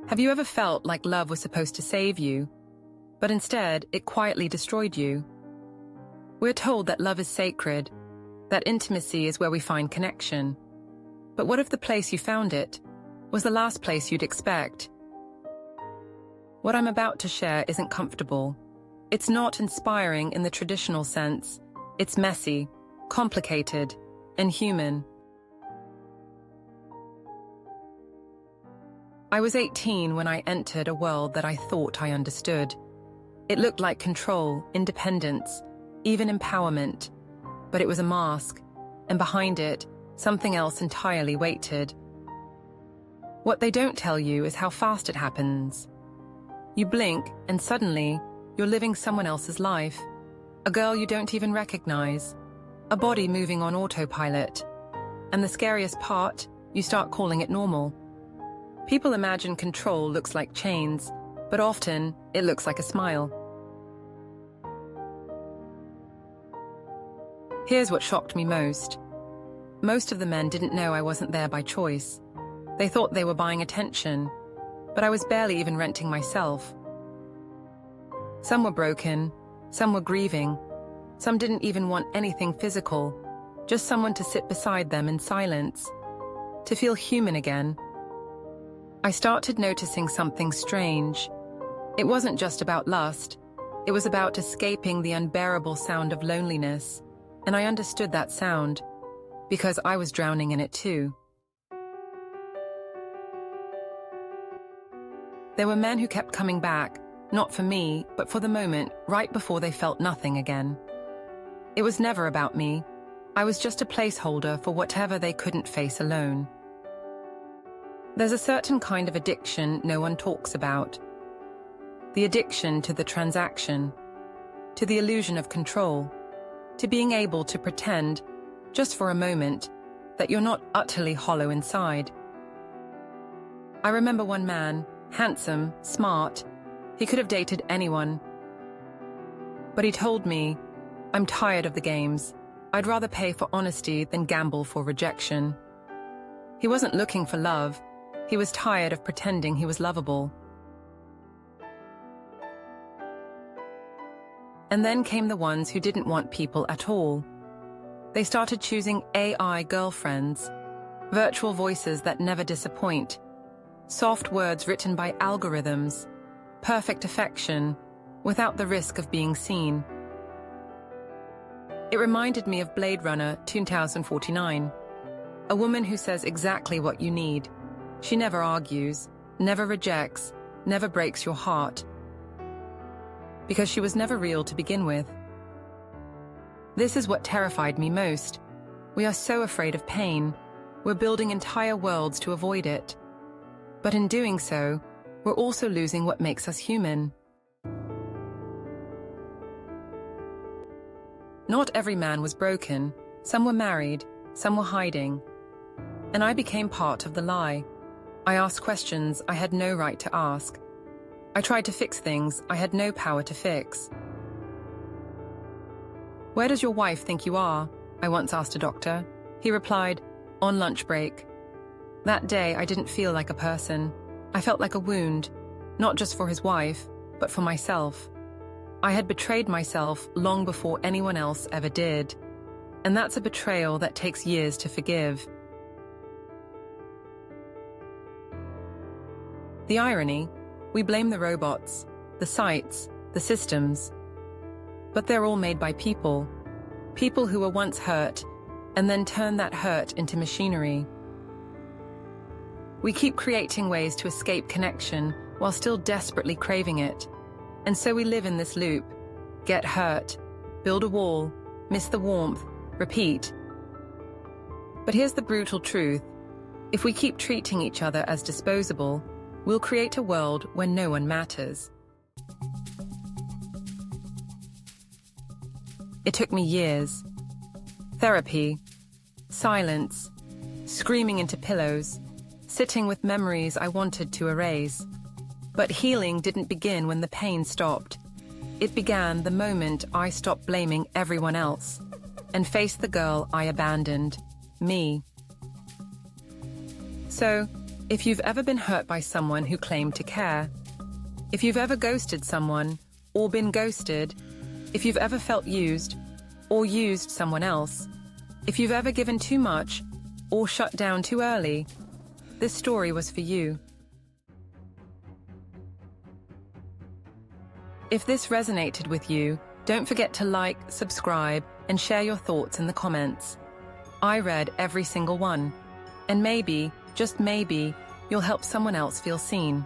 Have you ever felt like love was supposed to save you, but instead it quietly destroyed you? We're told that love is sacred, that intimacy is where we find connection. But what if the place you found it was the last place you'd expect? What I'm about to share isn't comfortable. It's not inspiring in the traditional sense. It's messy, complicated, and human. I was 18 when I entered a world that I thought I understood. It looked like control, independence, even empowerment. But it was a mask, and behind it, something else entirely waited. What they don't tell you is how fast it happens. You blink, and suddenly, you're living someone else's life. A girl you don't even recognize. A body moving on autopilot. And the scariest part, you start calling it normal. People imagine control looks like chains, but often it looks like a smile. Here's what shocked me most. Most of the men didn't know I wasn't there by choice. They thought they were buying attention, but I was barely even renting myself. Some were broken, some were grieving, some didn't even want anything physical, just someone to sit beside them in silence, to feel human again. I started noticing something strange. It wasn't just about lust, it was about escaping the unbearable sound of loneliness, and I understood that sound, because I was drowning in it too. There were men who kept coming back, not for me, but for the moment right before they felt nothing again. It was never about me. I was just a placeholder for whatever they couldn't face alone. There's a certain kind of addiction no one talks about. The addiction to the transaction, to the illusion of control, to being able to pretend, just for a moment, that you're not utterly hollow inside. I remember one man, handsome, smart, he could have dated anyone. But he told me, "I'm tired of the games. I'd rather pay for honesty than gamble for rejection." He wasn't looking for love. He was tired of pretending he was lovable. And then came the ones who didn't want people at all. They started choosing AI girlfriends, virtual voices that never disappoint, soft words written by algorithms, perfect affection, without the risk of being seen. It reminded me of Blade Runner 2049, a woman who says exactly what you need. She never argues, never rejects, never breaks your heart. Because she was never real to begin with. This is what terrified me most. We are so afraid of pain. We're building entire worlds to avoid it. But in doing so, we're also losing what makes us human. Not every man was broken. Some were married, some were hiding. And I became part of the lie. I asked questions I had no right to ask. I tried to fix things I had no power to fix. "Where does your wife think you are?" I once asked a doctor. He replied, "On lunch break." That day, I didn't feel like a person. I felt like a wound, not just for his wife, but for myself. I had betrayed myself long before anyone else ever did. And that's a betrayal that takes years to forgive. The irony, we blame the robots, the sites, the systems. But they're all made by people. People who were once hurt, and then turn that hurt into machinery. We keep creating ways to escape connection while still desperately craving it. And so we live in this loop. Get hurt, build a wall, miss the warmth, repeat. But here's the brutal truth. If we keep treating each other as disposable, we'll create a world where no one matters. It took me years. Therapy, silence, screaming into pillows, sitting with memories I wanted to erase. But healing didn't begin when the pain stopped. It began the moment I stopped blaming everyone else and faced the girl I abandoned, me. So, If you've ever been hurt by someone who claimed to care, if you've ever ghosted someone or been ghosted, if you've ever felt used or used someone else, if you've ever given too much or shut down too early, this story was for you. If this resonated with you, don't forget to like, subscribe, and share your thoughts in the comments. I read every single one, and maybe, just maybe, you'll help someone else feel seen.